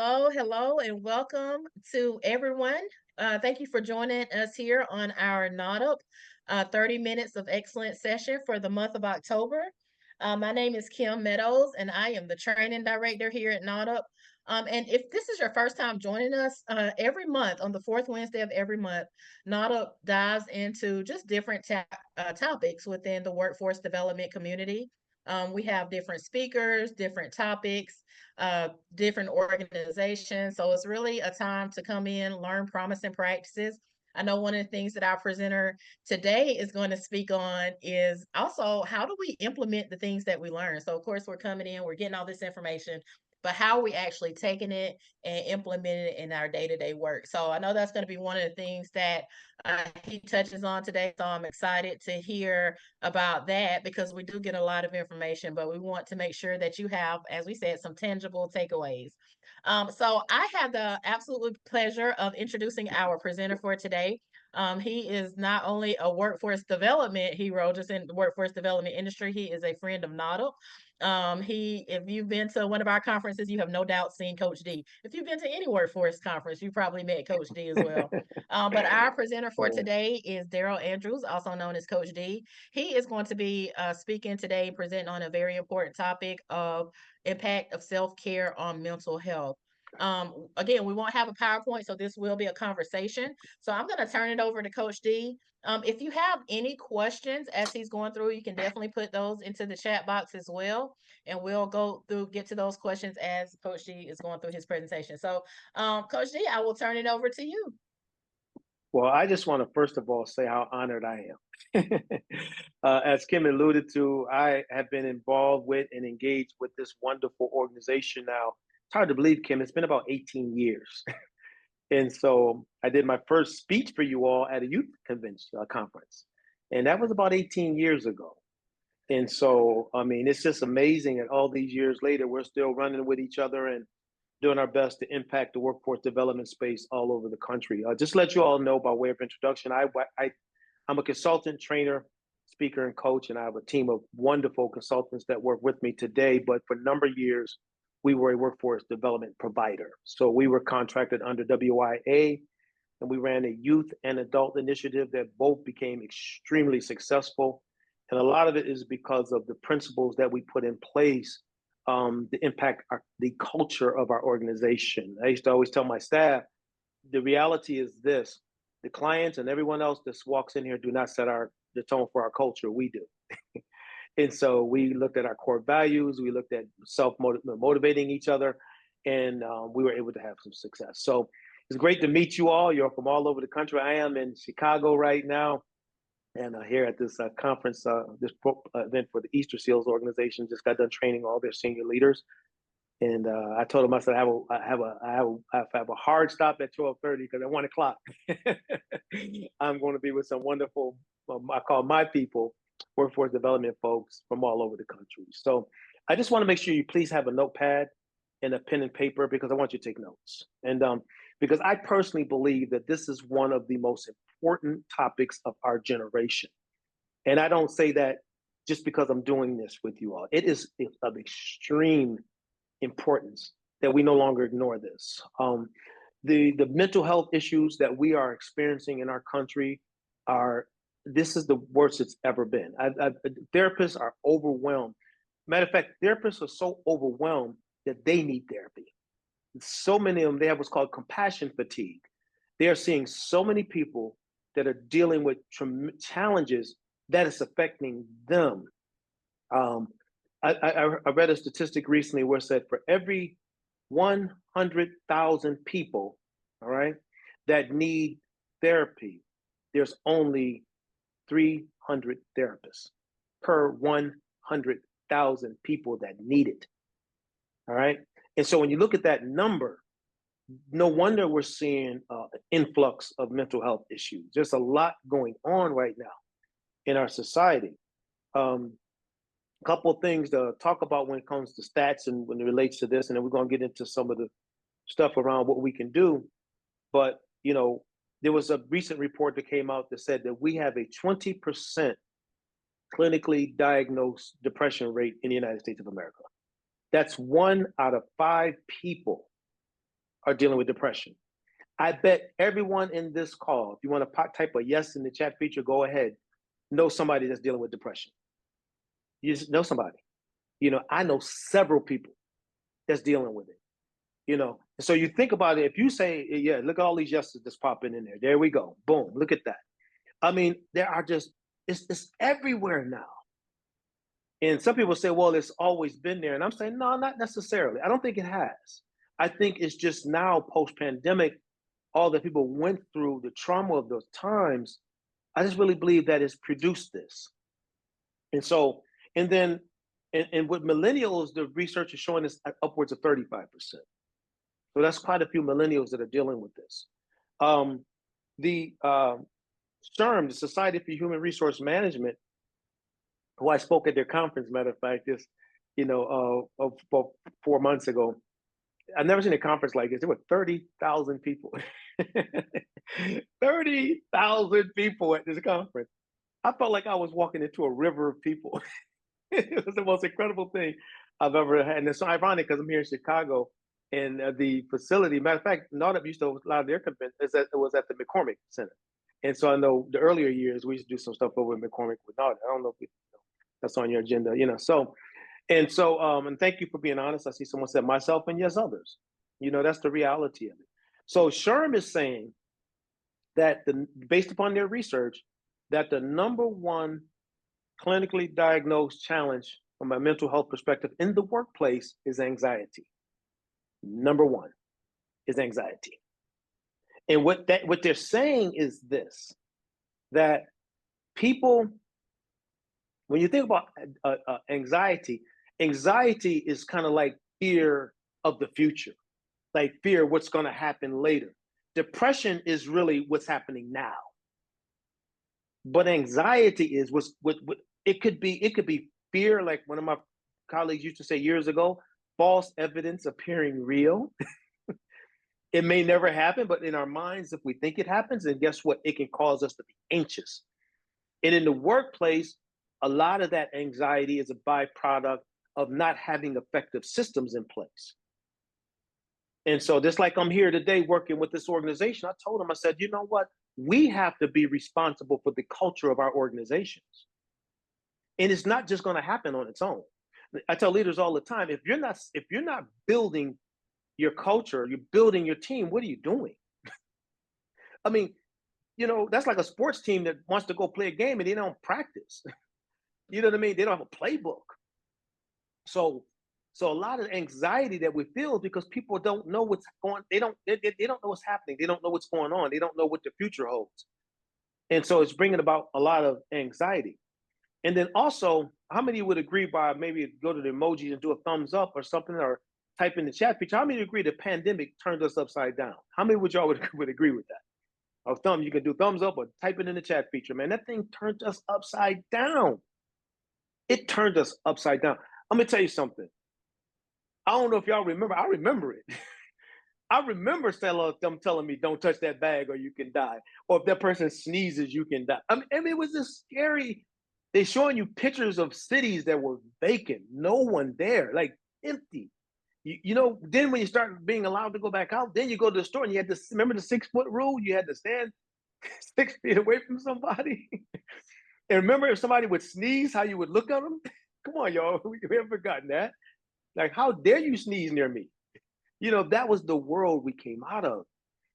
Hello, and welcome to everyone. Thank you for joining us here on our Not Up 30 minutes of excellent session for the month of October. My name is Kim Meadows, and I am the training director here at Not Up. And if this is your first time joining us, every month on the fourth Wednesday of every month, Not Up dives into just different topics within the workforce development community. We have different speakers, different topics, different organizations. So it's really a time to come in, learn promising practices. I know one of the things that our presenter today is going to speak on is also how do we implement the things that we learn? So, of course, we're coming in, we're getting all this information, but how are we actually taking it and implementing it in our day to day work? So, I know that's going to be one of the things that he touches on today. So, I'm excited to hear about that because we do get a lot of information, but we want to make sure that you have, as we said, some tangible takeaways. So I have the absolute pleasure of introducing our presenter for today. He is not only a workforce development hero, just in the workforce development industry, he is a friend of NADA. If you've been to one of our conferences, you have no doubt seen Coach D. If you've been to any workforce conference, you probably met Coach D as well. But our presenter for Yeah. today is Darrell Andrews, also known as Coach D. He is going to be speaking today, presenting on a very important topic of impact of self-care on mental health. Again, we won't have a PowerPoint, so this will be a conversation. So I'm going to turn it over to Coach D. If you have any questions as he's going through, you can definitely put those into the chat box as well. And we'll get to those questions as Coach D is going through his presentation. So, Coach D, I will turn it over to you. Well, I just want to first of all say how honored I am. As Kim alluded to, I have been involved with and engaged with this wonderful organization now. It's hard to believe, Kim, it's been about 18 years. And so I did my first speech for you all at a youth convention conference. And that was about 18 years ago. And so, I mean, it's just amazing that all these years later, we're still running with each other and doing our best to impact the workforce development space all over the country. Just to let you all know by way of introduction, I'm a consultant, trainer, speaker, and coach, and I have a team of wonderful consultants that work with me today. But for a number of years, we were a workforce development provider. So we were contracted under WIA, and we ran a youth and adult initiative that both became extremely successful. And a lot of it is because of the principles that we put in place to impact the culture of our organization. I used to always tell my staff, the reality is this: the clients and everyone else that walks in here do not set the tone for our culture. We do. And so we looked at our core values. We looked at motivating each other, and we were able to have some success. So it's great to meet you all. You're from all over the country. I am in Chicago right now, and here at this conference, this event for the Easter Seals organization. Just got done training all their senior leaders, and I told them, I said, I have a hard stop at 12:30 because at 1 o'clock I'm going to be with some wonderful, I call my people, workforce development folks from all over the country. So I just want to make sure you please have a notepad and a pen and paper because I want you to take notes. And because I personally believe that this is one of the most important topics of our generation. And I don't say that just because I'm doing this with you all. It is of extreme importance that we no longer ignore this. The mental health issues that we are experiencing in our country this is the worst it's ever been. Therapists are overwhelmed. Matter of fact, therapists are so overwhelmed that they need therapy. So many of them, they have what's called compassion fatigue. They are seeing so many people that are dealing with challenges that is affecting them. I read a statistic recently where it said for every 100,000 people, all right, that need therapy, there's only 300 therapists per 100,000 people that need it. All right. And so when you look at that number, no wonder we're seeing an influx of mental health issues. There's a lot going on right now in our society. A couple of things to talk about when it comes to stats and when it relates to this, and then we're going to get into some of the stuff around what we can do. But, there was a recent report that came out that said that we have a 20% clinically diagnosed depression rate in the United States of America. That's 1 out of 5 people are dealing with depression. I bet everyone in this call, if you want to type a yes in the chat feature, go ahead, know somebody that's dealing with depression. You just know somebody. I know several people that's dealing with it. So you think about it, if you say, yeah, look at all these yeses that's popping in there. There we go. Boom. Look at that. I mean, there are just, it's everywhere now. And some people say, well, it's always been there. And I'm saying, no, not necessarily. I don't think it has. I think it's just now post pandemic, all that people went through, the trauma of those times. I just really believe that it's produced this. And so, and then, and with millennials, the research is showing us upwards of 35%. So that's quite a few millennials that are dealing with this. The SHRM, the Society for Human Resource Management, who I spoke at their conference, matter of fact, about 4 months ago. I've never seen a conference like this. There were 30,000 people. 30,000 people at this conference. I felt like I was walking into a river of people. It was the most incredible thing I've ever had. And it's so ironic because I'm here in Chicago and the facility, matter of fact, NARDP used to host a lot of their conventions. It was at the McCormick Center. And so I know the earlier years, we used to do some stuff over at McCormick with NARDP. I don't know if that's on your agenda. And thank you for being honest. I see someone said myself and yes, others. That's the reality of it. So SHRM is saying that based upon their research, that the number one clinically diagnosed challenge from a mental health perspective in the workplace is anxiety. Number one is anxiety. And what they're saying is this, that people, when you think about anxiety is kind of like fear of the future, like fear of what's going to happen later. Depression is really what's happening now. But anxiety is what it could be. It could be fear, like one of my colleagues used to say years ago, false evidence appearing real. It may never happen, but in our minds, if we think it happens, then guess what? It can cause us to be anxious. And in the workplace, a lot of that anxiety is a byproduct of not having effective systems in place. And so just like I'm here today working with this organization, I told them, I said, you know what? We have to be responsible for the culture of our organizations. And it's not just going to happen on its own. I tell leaders all the time, if you're not building your culture, you're building your team, what are you doing? I mean, that's like a sports team that wants to go play a game and they don't practice. You know what I mean? They don't have a playbook. So a lot of anxiety that we feel because people don't know what's going. They don't know what's happening. They don't know what's going on. They don't know what the future holds. And so it's bringing about a lot of anxiety. And then also, how many would agree by maybe go to the emojis and do a thumbs up or something, or type in the chat feature? How many agree the pandemic turned us upside down? How many would y'all would agree with that? Or you can do thumbs up or type it in the chat feature. Man, that thing turned us upside down. It turned us upside down. I'm gonna tell you something. I don't know if y'all remember. I remember it. I remember them telling me, "Don't touch that bag or you can die." Or if that person sneezes, you can die. I mean, it was just scary. They showing you pictures of cities that were vacant, no one there, like empty. Then when you start being allowed to go back out, then you go to the store and you had to remember the 6-foot rule. You had to stand 6 feet away from somebody. And remember, if somebody would sneeze, how you would look at them. Come on, y'all. We haven't forgotten that. Like, how dare you sneeze near me? That was the world we came out of.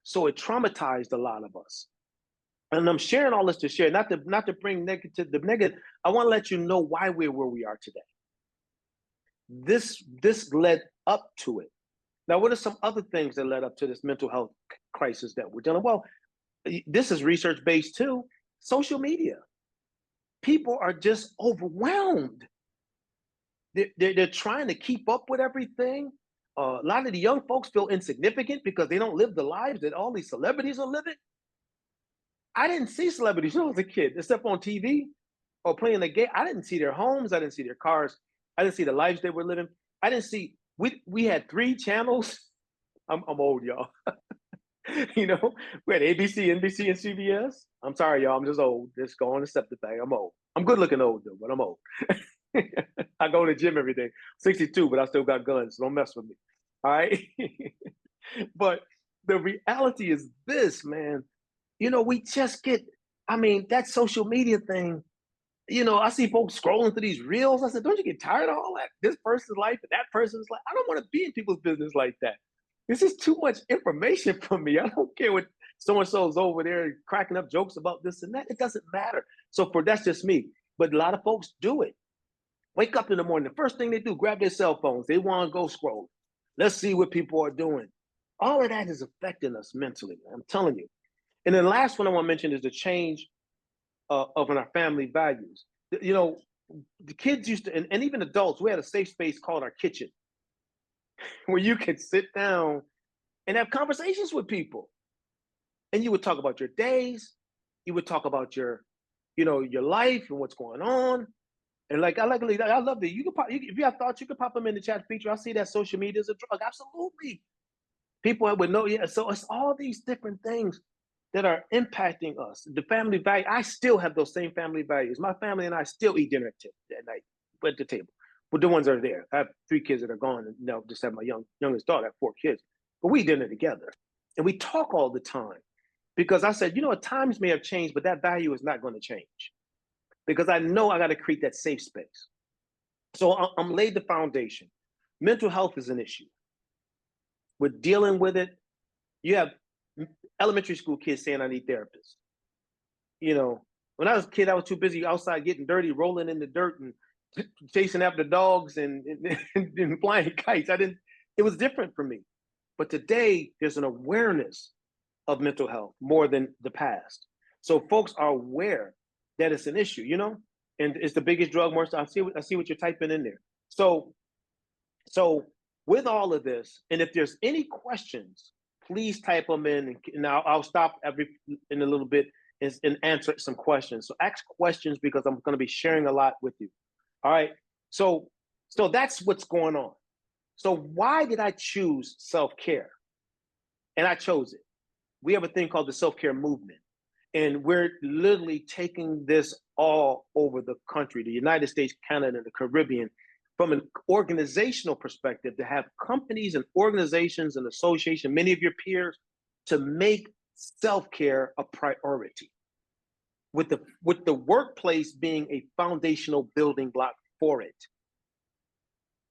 So it traumatized a lot of us. And I'm sharing all this to share, not to bring the negative. I want to let you know why we're where we are today. This led up to it. Now, what are some other things that led up to this mental health crisis that we're dealing with? Well, this is research-based too. Social media. People are just overwhelmed. They're trying to keep up with everything. A lot of the young folks feel insignificant because they don't live the lives that all these celebrities are living. I didn't see celebrities when I was a kid, except on TV or playing the game. I didn't see their homes. I didn't see their cars. I didn't see the lives they were living. I didn't see. We had 3 channels. I'm old, y'all. We had ABC, NBC, and CBS. I'm sorry, y'all. I'm just old. Just go on and accept the thing. I'm old. I'm good looking old though, but I'm old. I go to the gym every day. 62, but I still got guns. So don't mess with me. All right. But the reality is this, man. We just get, I mean, that social media thing, I see folks scrolling through these reels. I said, don't you get tired of all that? This person's life and that person's life. I don't want to be in people's business like that. This is too much information for me. I don't care what so and so's over there cracking up jokes about this and that. It doesn't matter. So for that's just me. But a lot of folks do it. Wake up in the morning. The first thing they do, grab their cell phones. They want to go scroll. Let's see what people are doing. All of that is affecting us mentally. I'm telling you. And then the last one I want to mention is the change of our family values. You know, the kids used to, and even adults, we had a safe space called our kitchen where you could sit down and have conversations with people. And you would talk about your days. You would talk about your life and what's going on. And like I love that. You can pop, if you have thoughts, you can pop them in the chat feature. I see that social media is a drug. Absolutely. People would know, yeah. So it's all these different things that are impacting us. The family value, I still have those same family values. My family and I still eat dinner at night at the table. But the ones that are there. I have 3 kids that are gone, and just have my youngest daughter. I have 4 kids. But we eat dinner together. And we talk all the time. Because I said, times may have changed, but that value is not going to change. Because I know I got to create that safe space. So I'm laid the foundation. Mental health is an issue. We're dealing with it. You have elementary school kids saying I need therapists. When I was a kid, I was too busy outside getting dirty, rolling in the dirt and chasing after dogs and flying kites. It was different for me. But today, there's an awareness of mental health more than the past. So folks are aware that it's an issue, and it's the biggest drug. More, I see what you're typing in there. So with all of this, and if there's any questions, please type them in, and I'll stop in a little bit and answer some questions. So ask questions because I'm going to be sharing a lot with you. All right. So that's what's going on. So why did I choose self-care? And I chose it. We have a thing called the self-care movement. And we're literally taking this all over the country, the United States, Canada, the Caribbean, from an organizational perspective, to have companies and organizations and associations, many of your peers, to make self-care a priority, with the workplace being a foundational building block for it.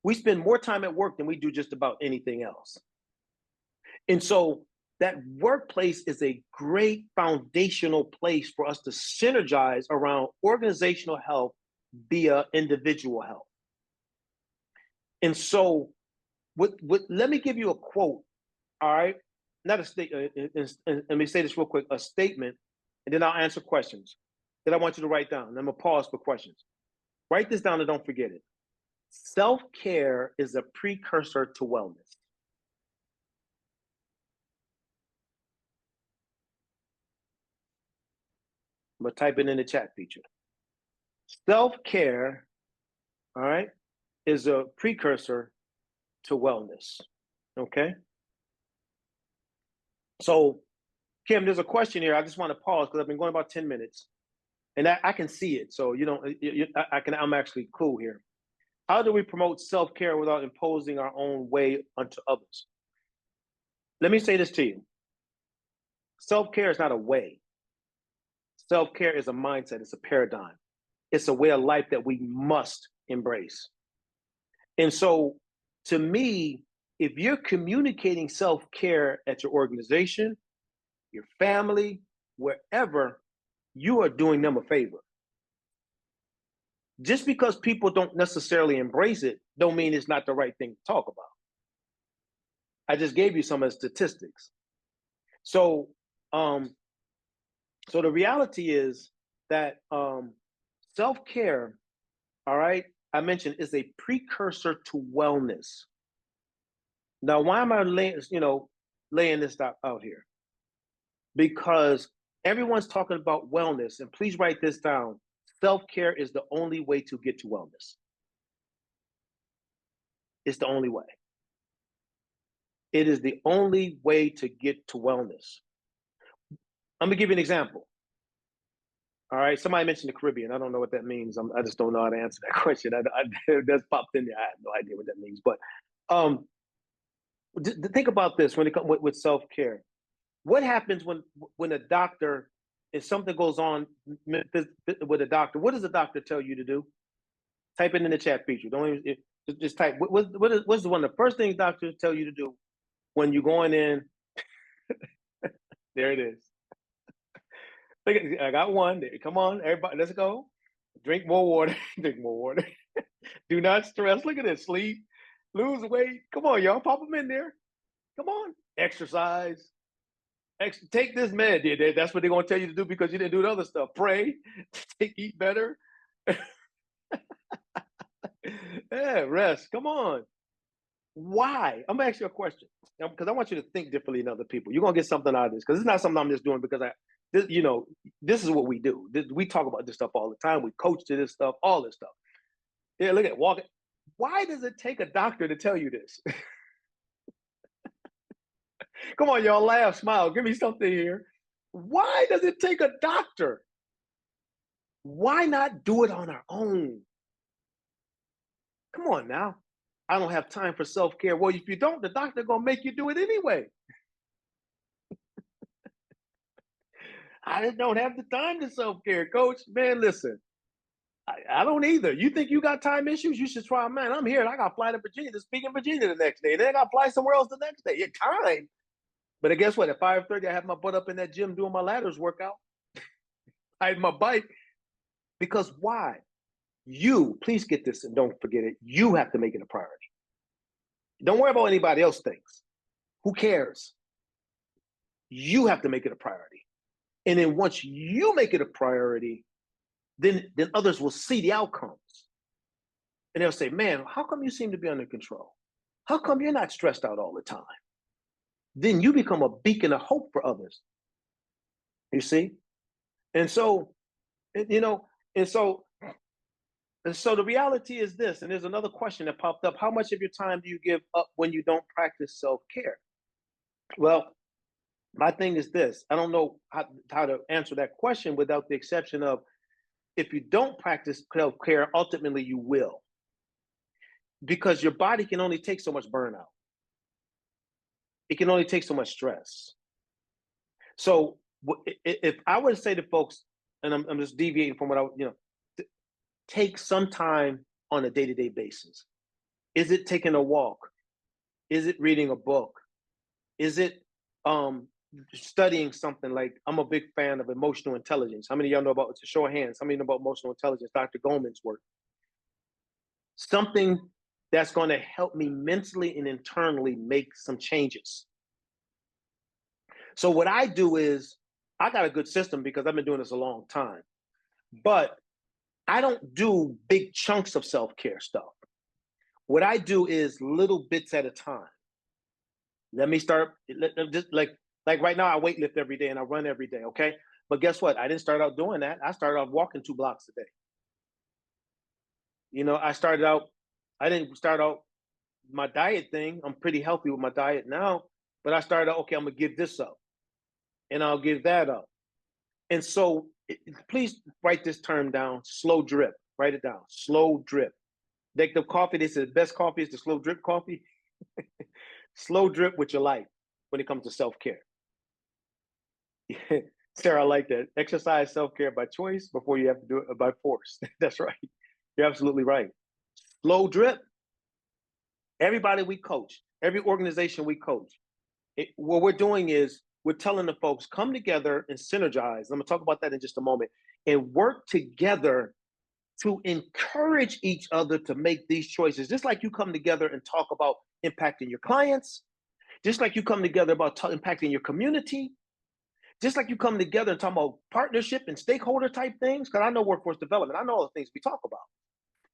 We spend more time at work than we do just about anything else. And so that workplace is a great foundational place for us to synergize around organizational health via individual health. And so let me give you a quote, all right? Not a statement. Let me say this real quick, a statement, and then I'll answer questions that I want you to write down. I'm going to pause for questions. Write this down and don't forget it. Self-care is a precursor to wellness. I'm going to type it in the chat feature. Self-care, all right, is a precursor to wellness. Okay? So, Kim, there's a question here. I just want to pause because I've been going about 10 minutes and I can see it. So, I'm actually cool here. How do we promote self-care without imposing our own way onto others? Let me say this to you. Self-care is not a way. Self-care is a mindset. It's a paradigm. It's a way of life that we must embrace. And so, to me, if you're communicating self-care at your organization, your family, wherever, you are doing them a favor. Just because people don't necessarily embrace it, don't mean it's not the right thing to talk about. I just gave you some of the statistics. So the reality is that self-care, all right, I mentioned, is a precursor to wellness. Now, why am I laying this out here? Because everyone's talking about wellness, and please write this down. Self-care is the only way to get to wellness. It's the only way. It is the only way to get to wellness. I'm gonna give you an example. All right, somebody mentioned the Caribbean. I don't know what that means. I just don't know how to answer that question. That's popped in there. I have no idea what that means. But Think about this when it comes with self-care. What happens when a doctor, if something goes on with a doctor, what does the doctor tell you to do? Type it in the chat feature. Don't even just type. What's one of the first things doctors tell you to do when you're going in? There it is. Look at, I got one. Come on, everybody, let's go. Drink more water. Drink more water. Do not stress. Look at this. Sleep. Lose weight. Come on, y'all. Pop them in there. Come on. Exercise. Take this med. That's what they're gonna tell you to do because you didn't do the other stuff. Pray. Eat better. Yeah, rest. Come on. Why? I'm gonna ask you a question because I want you to think differently than other people. You're gonna get something out of this because it's not something I'm just doing because this is what we do. We talk about this stuff all the time. We coach to this stuff, all this stuff. Yeah, look at walking. Why does it take a doctor to tell you this? Come on, y'all, laugh, smile, give me something here. Why does it take a doctor? Why not do it on our own? Come on now. I don't have time for self-care. Well, if you don't, the doctor gonna make you do it anyway. I don't have the time to self-care, coach. Man, listen, I don't either. You think you got time issues? You should try, man. I'm here and I got to fly to Virginia to speak in Virginia the next day. Then I got to fly somewhere else the next day. Your time. But guess what? At 5:30, I have my butt up in that gym doing my ladders workout. I had my bike. Because why? You, please get this and don't forget it. You have to make it a priority. Don't worry about what anybody else thinks. Who cares? You have to make it a priority. And then once you make it a priority, then others will see the outcomes. And they'll say, man, how come you seem to be under control? How come you're not stressed out all the time? Then you become a beacon of hope for others. You see? And so, you know, and so the reality is this, and there's another question that popped up. How much of your time do you give up when you don't practice self-care? Well, my thing is this. I don't know how to answer that question without the exception of if you don't practice self-care, ultimately you will. Because your body can only take so much burnout. It can only take so much stress. So if I were to say to folks, and I'm just deviating from what take some time on a day-to-day basis. Is it taking a walk? Is it reading a book? Is it studying something like, I'm a big fan of emotional intelligence. How many of y'all know about, it's a show of hands, how many know about emotional intelligence, Dr. Goleman's work? Something that's going to help me mentally and internally make some changes. So what I do is, I got a good system because I've been doing this a long time, but I don't do big chunks of self-care stuff. What I do is little bits at a time. Let me start, just like right now, I weightlift every day and I run every day, okay? But guess what? I didn't start out doing that. I started out walking 2 blocks a day. I didn't start out my diet thing. I'm pretty healthy with my diet now, but I started out, okay, I'm gonna give this up and I'll give that up. And so please write this term down, slow drip, write it down, slow drip. Like the coffee, they say the best coffee is the slow drip coffee. Slow drip with your life when it comes to self-care. Sarah, I like that. Exercise self-care by choice before you have to do it by force. That's right. You're absolutely right. Slow drip. Everybody we coach, every organization we coach, what we're doing is we're telling the folks, come together and synergize. I'm gonna talk about that in just a moment, and work together to encourage each other to make these choices. Just like you come together and talk about impacting your clients, just like you come together about impacting your community, just like you come together and talk about partnership and stakeholder type things, because I know workforce development, I know all the things we talk about.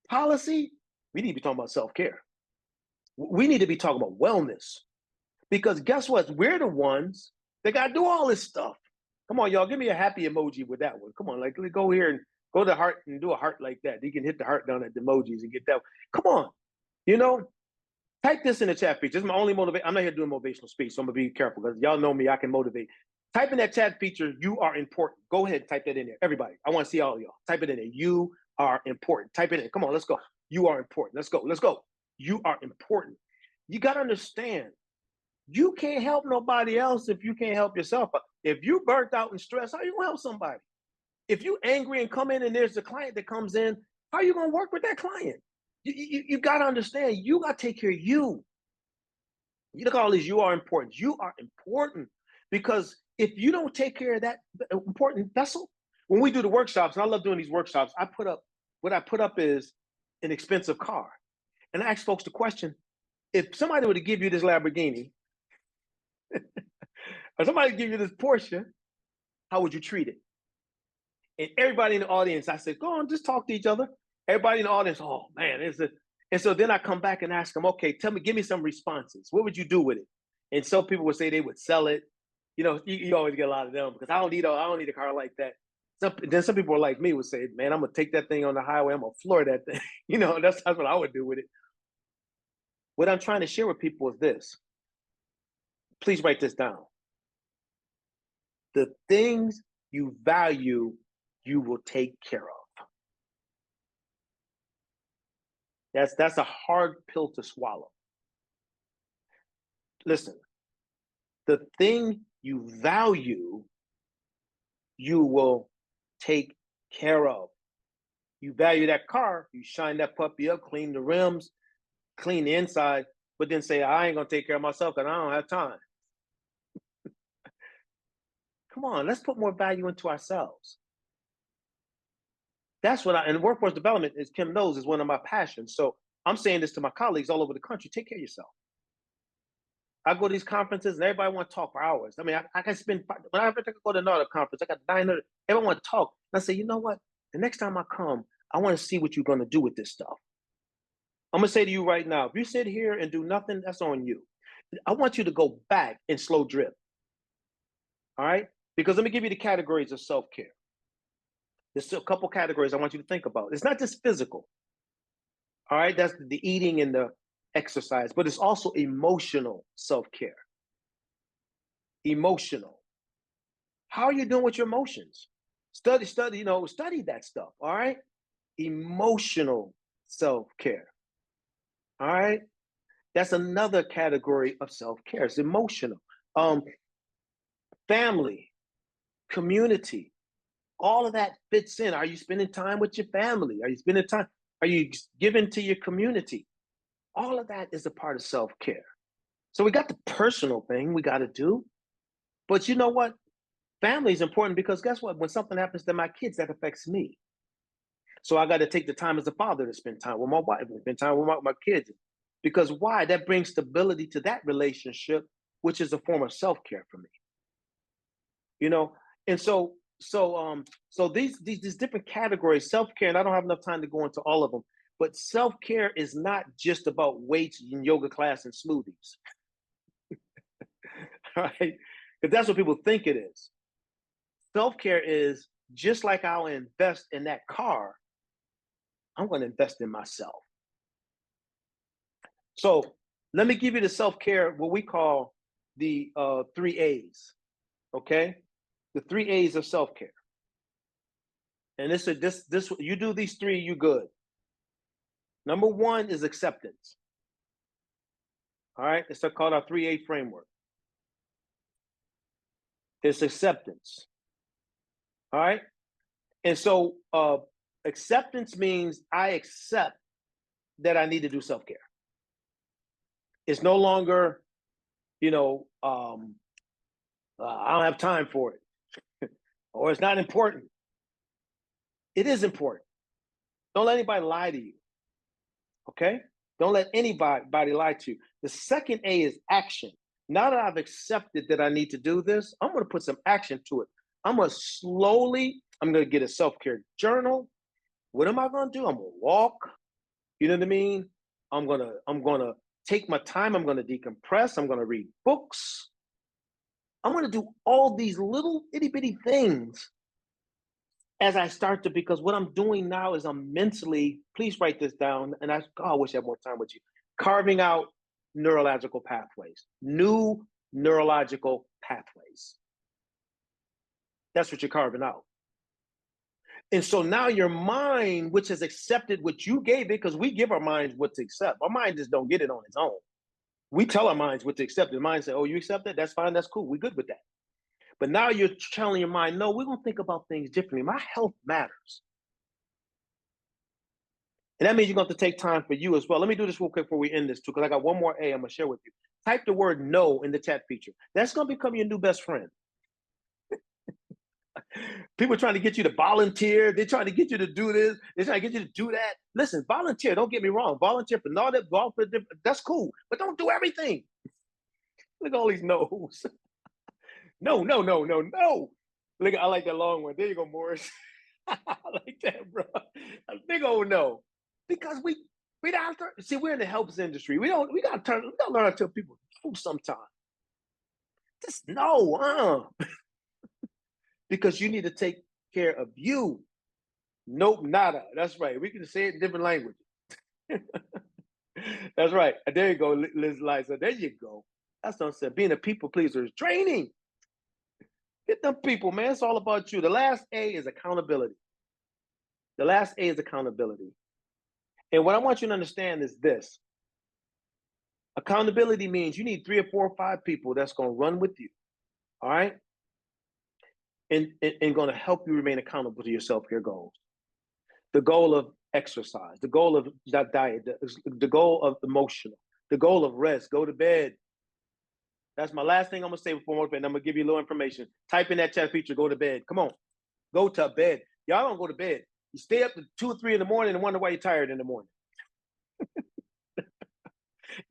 Policy, we need to be talking about self-care. We need to be talking about wellness. Because guess what? We're the ones that got to do all this stuff. Come on, y'all, give me a happy emoji with that one. Come on, like, go here and go to the heart and do a heart like that. You can hit the heart down at the emojis and get that. Come on, type this in the chat feature. This is my only motivation. I'm not here doing motivational speech, so I'm gonna be careful because y'all know me. I can motivate. Type in that chat feature. You are important. Go ahead and type that in there. Everybody, I want to see all of y'all. Type it in there. You are important. Type it in. Come on, let's go. You are important. Let's go. Let's go. You are important. You got to understand. You can't help nobody else if you can't help yourself. If you burnt out and stressed, how you gonna help somebody? If you angry and come in and there's a client that comes in, how are you gonna work with that client? You got to understand, you got to take care of you. You look at all these, you are important. You are important because if you don't take care of that important vessel, when we do the workshops, and I love doing these workshops, what I put up is an expensive car. And I ask folks the question, if somebody were to give you this Lamborghini, or somebody give you this Porsche, how would you treat it? And everybody in the audience, I said, go on, just talk to each other. Everybody in the audience, oh man, it's a. And so then I come back and ask them, okay, tell me, give me some responses. What would you do with it? And some people would say they would sell it. You know, you always get a lot of them because I don't need a car like that. Then some people are like me would say, man, I'm gonna take that thing on the highway, I'm gonna floor that thing. You know, that's what I would do with it. What I'm trying to share with people is this. Please write this down. The things you value, you will take care of. That's a hard pill to swallow. Listen, the thing you value, you will take care of. You value that car, you shine that puppy up, clean the rims, clean the inside, but then say, I ain't gonna take care of myself because I don't have time. Come on, let's put more value into ourselves. That's what and workforce development, as Kim knows, is one of my passions. So I'm saying this to my colleagues all over the country, take care of yourself. I go to these conferences and everybody want to talk for hours. I mean, I can spend, whenever I go to another conference, I got 900, everyone want to talk. And I say, you know what? The next time I come, I want to see what you're going to do with this stuff. I'm going to say to you right now, if you sit here and do nothing, that's on you. I want you to go back and slow drip. All right? Because let me give you the categories of self-care. There's a couple categories I want you to think about. It's not just physical. All right? That's the eating and the exercise, but it's also emotional self-care. Emotional. How are you doing with your emotions? Study, study that stuff. All right. Emotional self-care. All right. That's another category of self-care. It's emotional. Family, community, all of that fits in. Are you spending time with your family? Are you spending time? Are you giving to your community? All of that is a part of self-care. So we got the personal thing we got to do. But you know what? Family is important because guess what? When something happens to my kids, that affects me. So I got to take the time as a father to spend time with my wife, spend time with my kids. Because why? That brings stability to that relationship, which is a form of self-care for me. You know, and so these different categories, self-care, and I don't have enough time to go into all of them, but self-care is not just about weights and yoga class and smoothies. Right? Because that's what people think it is. Self-care is just like I'll invest in that car, I'm going to invest in myself. So let me give you the self-care, what we call the 3 A's. Okay, the 3 A's of self-care. And this you do these three, you good. Number one is acceptance. All right, it's called our 3A framework. It's acceptance. All right, and so acceptance means I accept that I need to do self-care. It's no longer, I don't have time for it, or it's not important. It is important. Don't let anybody lie to you. Okay? Don't let anybody lie to you. The second A is action. Now that I've accepted that I need to do this, I'm going to put some action to it. I'm going to get a self-care journal. What am I going to do? I'm going to walk. You know what I mean? I'm going to take my time. I'm going to decompress. I'm going to read books. I'm going to do all these little itty bitty things as I start to, because what I'm doing now is I'm mentally, please write this down. And I wish I had more time with you. Carving out neurological pathways, new neurological pathways. That's what you're carving out. And so now your mind, which has accepted what you gave it, because we give our minds what to accept. Our mind just don't get it on its own. We tell our minds what to accept. The mind say, oh, you accept that? That's fine. That's cool. We're good with that. But now you're telling your mind, no, we're going to think about things differently. My health matters. And that means you're going to have to take time for you as well. Let me do this real quick before we end this too, because I got one more A I'm going to share with you. Type the word no in the chat feature. That's going to become your new best friend. People are trying to get you to volunteer. They're trying to get you to do this. They're trying to get you to do that. Listen, volunteer. Don't get me wrong. Volunteer for all that. That's cool. But don't do everything. Look at all these no's. No, no, no, no, no. Look, I like that long one. There you go, Morris. I like that, bro. A big old no. Because we don't see, we're in the helps industry. We gotta learn how to tell people no sometimes. Just no, because you need to take care of you. Nope, nada. That's right. We can say it in different languages. That's right. There you go, Liz Liza. There you go. That's what I said. Being a people pleaser is draining. Get them people, man. It's all about you. The last A is accountability. The last A is accountability. And what I want you to understand is this. Accountability means you need 3 or 4 or 5 people that's going to run with you. All right. And going to help you remain accountable to your self-care goals. The goal of exercise, the goal of that diet, the goal of emotional, the goal of rest, go to bed. That's my last thing I'm going to say before I'm going to give you a little information. Type in that chat feature, go to bed. Come on, go to bed. Y'all don't go to bed. You stay up to 2 or 3 in the morning and wonder why you're tired in the morning.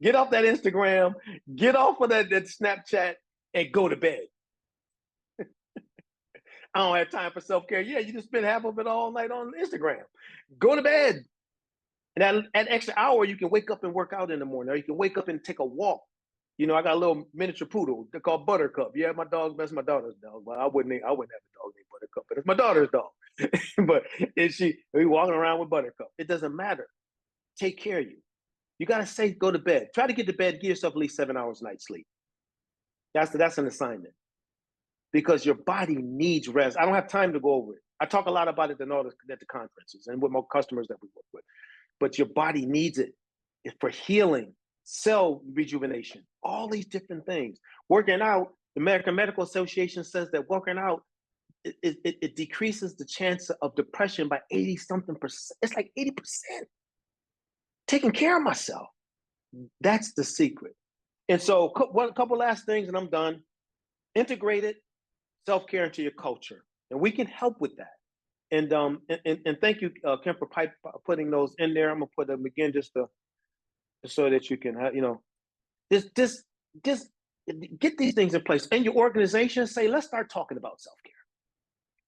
Get off that Instagram, get off of that Snapchat, and go to bed. I don't have time for self-care. Yeah, you just spend half of it all night on Instagram. Go to bed. And that extra hour, you can wake up and work out in the morning, or you can wake up and take a walk. You know, I got a little miniature poodle. They're called Buttercup. Yeah, my dog, that's my daughter's dog. But I wouldn't have a dog named Buttercup, but it's my daughter's dog. But we walking around with Buttercup. It doesn't matter. Take care of you. You got to say, go to bed. Try to get to bed. Give yourself at least 7 hours night sleep. That's an assignment, because your body needs rest. I don't have time to go over it. I talk a lot about it at the conferences and with my customers that we work with. But your body needs it. It's for healing, cell rejuvenation, all these different things. Working out, the American Medical Association says that working out, it decreases the chance of depression by 80-something%. It's like 80%. Taking care of myself. That's the secret. And so a couple last things and I'm done. Integrated self-care into your culture. And we can help with that. And thank you, Kim, for putting those in there. I'm gonna put them again just so that you can, just get these things in place. And your organization say, let's start talking about self-care.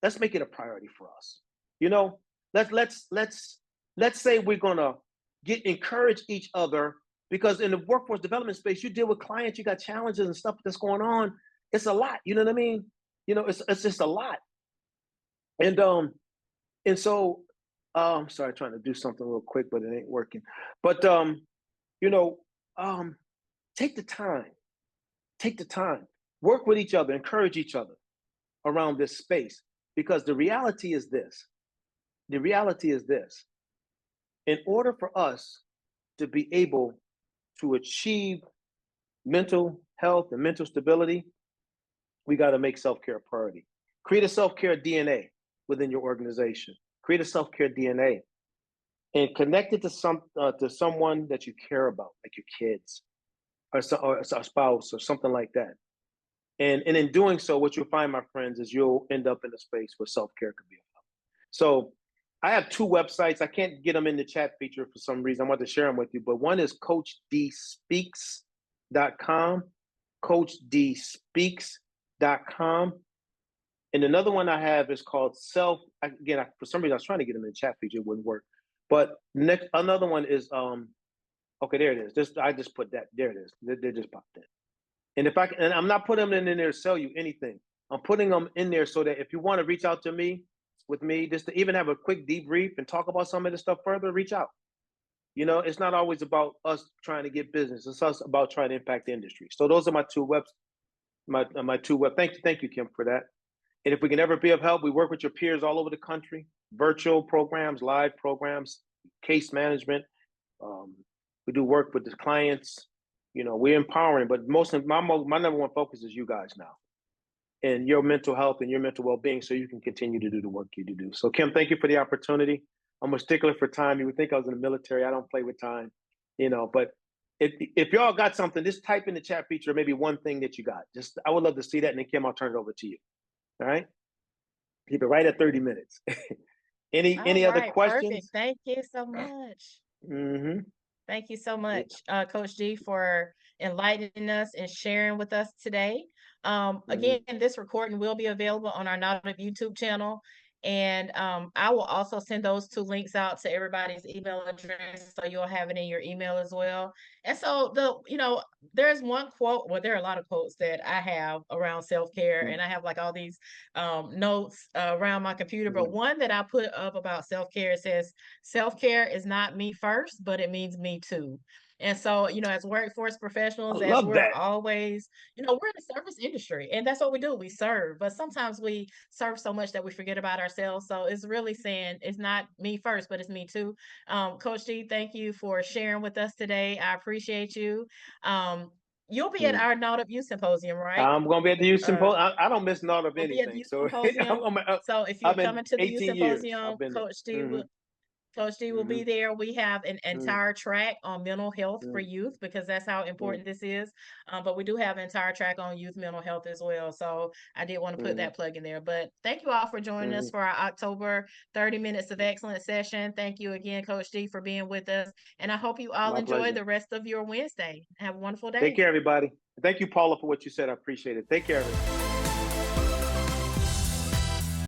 Let's make it a priority for us. You know, let's say we're gonna encourage each other, because in the workforce development space, you deal with clients, you got challenges and stuff that's going on. It's a lot. You know what I mean? You know, it's just a lot. And so, I'm sorry, trying to do something real quick, but it ain't working. But you know, take the time, work with each other, encourage each other around this space, because the reality is this. In order for us to be able to achieve mental health and mental stability, we got to make self-care a priority. Create a self-care DNA within your organization. Create a self-care DNA and connect it to someone that you care about, like your kids or a spouse or something like that. And in doing so, what you'll find, my friends, is you'll end up in a space where self-care could be help. So I have 2 websites. I can't get them in the chat feature for some reason. I want to share them with you. But one is coachdspeaks.com, coachdspeaks.com. And another one I have is called for some reason, I was trying to get them in the chat feature. It wouldn't work. But another one is, okay, there it is. I just put that. There it is. They just popped in. And I'm not putting them in there to sell you anything. I'm putting them in there so that if you want to reach out to me, just to even have a quick debrief and talk about some of this stuff further, reach out. You know, it's not always about us trying to get business. It's us about trying to impact the industry. So those are my 2 webs. My 2 web. Thank you, Kim, for that. And if we can ever be of help, we work with your peers all over the country, virtual programs, live programs, case management. We do work with the clients, we're empowering, but my number one focus is you guys now and your mental health and your mental well-being so you can continue to do the work you do. So Kim, thank you for the opportunity. I'm a stickler for time. You would think I was in the military. I don't play with time, but if y'all got something, just type in the chat feature, maybe one thing that you got. Just I would love to see that. And then Kim, I'll turn it over to you. All right. Keep it right at 30 minutes. All Any other right, perfect. questions? Thank you so much. Mm-hmm. Thank you so Yeah. much, Coach G, for enlightening us and sharing with us today. Mm-hmm. Again, this recording will be available on our Not Up YouTube channel. And I will also send those two links out to everybody's email address so you'll have it in your email as well. And so there's one quote, well, there are a lot of quotes that I have around self-care, and I have like all these notes around my computer. But Mm-hmm. one that I put up about self-care says, self-care is not me first, but it means me too. And so, as workforce I professionals, as love we're that. always, we're in the service industry and that's what we do. We serve, but sometimes we serve so much that we forget about ourselves. So it's really saying it's not me first, but it's me too. Coach D, thank you for sharing with us today. I appreciate you. Um, you'll be at Mm. our Not Up You Symposium, right? I'm gonna be at the youth Uh, symposium. I don't miss none of we'll be at the anything. youth So symposium. So if you're I've been coming to the youth 18 years. symposium, I've been there. Coach D Mm-hmm. will Coach D will Mm-hmm. be there. We have an Mm-hmm. entire track on mental health for Mm-hmm. youth because that's how important this is. But we do have an entire track on youth mental health as well. So I did want to put Mm-hmm. that plug in there. But thank you all for joining Mm-hmm. us for our October 30 minutes of excellence session. Thank you again, Coach D, for being with us. And I hope you all My enjoy pleasure. the rest of your Wednesday. Have a wonderful Take day. care, everybody. Thank you, Paula, for what you said. I appreciate it. Take care, everybody.